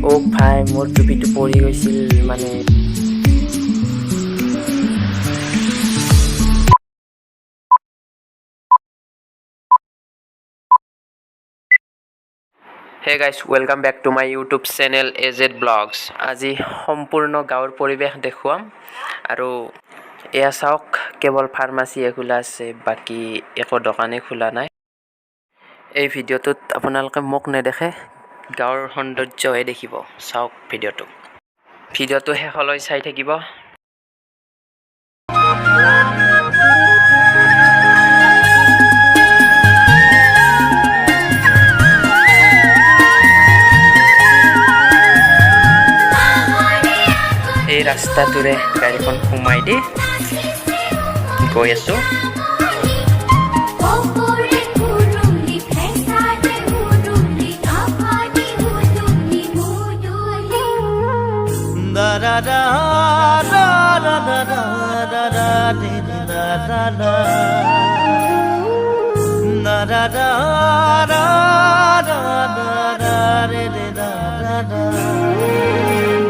ও ভাই মোৰ টুপিটো পৰি গৈছিল মানে Hey guys, welcome back to my YouTube channel AZ Vlogs. আজি সম্পূৰ্ণ গাঁৱৰ পৰিৱেশ দেখুৱাম আৰু এয়া চাওক কেৱল ফাৰ্মাচী খোলা আছে বাকি একো দোকানে খোলা নাই এই ভিডিঅ'টোত আপোনালোকে মোক নেদেখে গাঁৱৰ সৌন্দৰ্যহে দেখিব চাওক ভিডিঅ'টো শেষলৈ চাই থাকিব এই ৰাস্তাটোৰে গাড়ীখন সোমাই দি গৈ আছো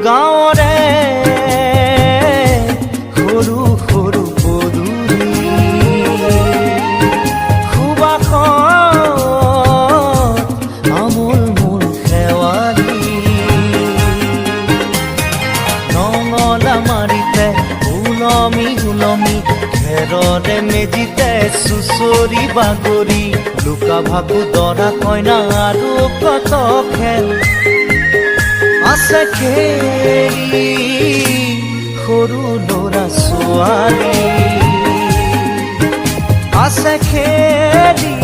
গাঁৱৰে সৰু সৰু পদূলি সুবাসত আমোল মোল শেৱালি নঙলা মাৰিতে ওলমি ওলমি খেৰৰে মেজিতে চুচৰি বাগৰি লুকা ভাকু দৰা কইনা আৰু কত খেল আছে খেলি সৰু ল'ৰা ছোৱালী আছে খেলি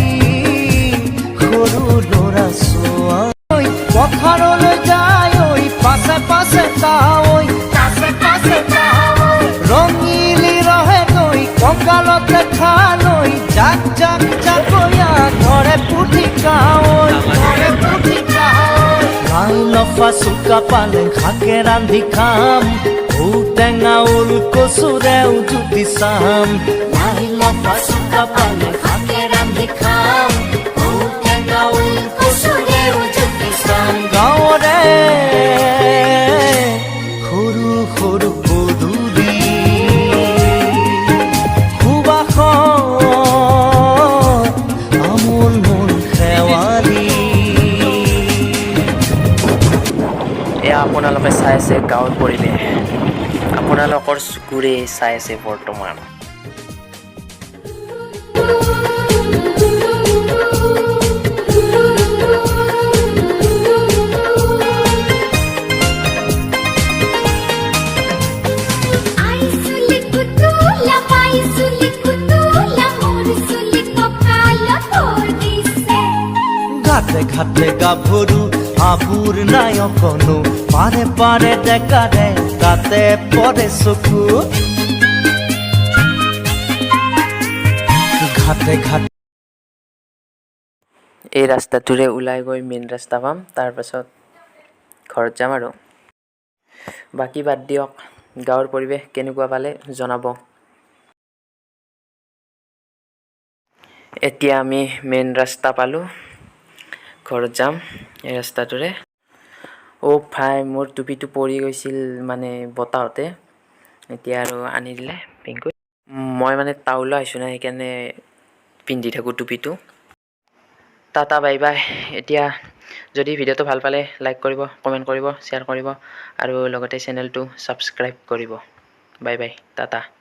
সৰু ল'ৰা ছোৱালী পথাৰলৈ যায় ঐ পাছে পাছে তাৱৈ ৰঙিলি ৰহে গৈ কঁকালতে খালৈ জাক জাক জাকৈয়া ঘৰে পুঠি কাৱৈ লাই লফা চুকা পালেং শাকে ৰান্ধি খাম ঔটেঙা ওল কচুৰেও জুতি চাম লাই লফা চুকা পালেং শাকে ৰান্ধি খাম ঔটেঙা ওল কচুৰেও জুতি চাম গাঁৱৰে সৰু সৰু পদূলি সুবাসত আমোল মোল শেৱালি এয়া আপোনালোকে চাই আছে গাঁৱৰ পৰিৱেশ আপোনালোকৰ চকুৰে চাই আছে বৰ্তমান ঘাটে ঘাটে গাভৰু আবুৰ নাই অকণো পাৰে পাৰে ডেকাৰে তাতে পৰে চকু ঘাটে ঘাটে এই ৰাস্তাটোৰে ওলাই গৈ মেইন ৰাস্তা পাম তাৰপাছত ঘৰত যাম আৰু বাকী বাদ দিয়ক গাঁৱৰ পৰিৱেশ কেনেকুৱা পালে জনাব এতিয়া আমি মেইন ৰাস্তা পালোঁ ঘৰত যাম এই ৰাস্তাটোৰে ও ভাই মোৰ টুপিটো পৰি গৈছিল মানে বতাহতে এতিয়া আৰু আনি দিলে পিংকু মই মানে টাউনলৈ আহিছোঁ না সেইকাৰণে পিন্ধি থাকোঁ টুপিটো টাটা বাই বাই এতিয়া যদি ভিডিঅ'টো ভাল পালে লাইক কৰিব কমেণ্ট কৰিব শ্বেয়াৰ কৰিব আৰু লগতে চেনেলটো ছাবস্ক্ৰাইব কৰিব বাই বাই টাটা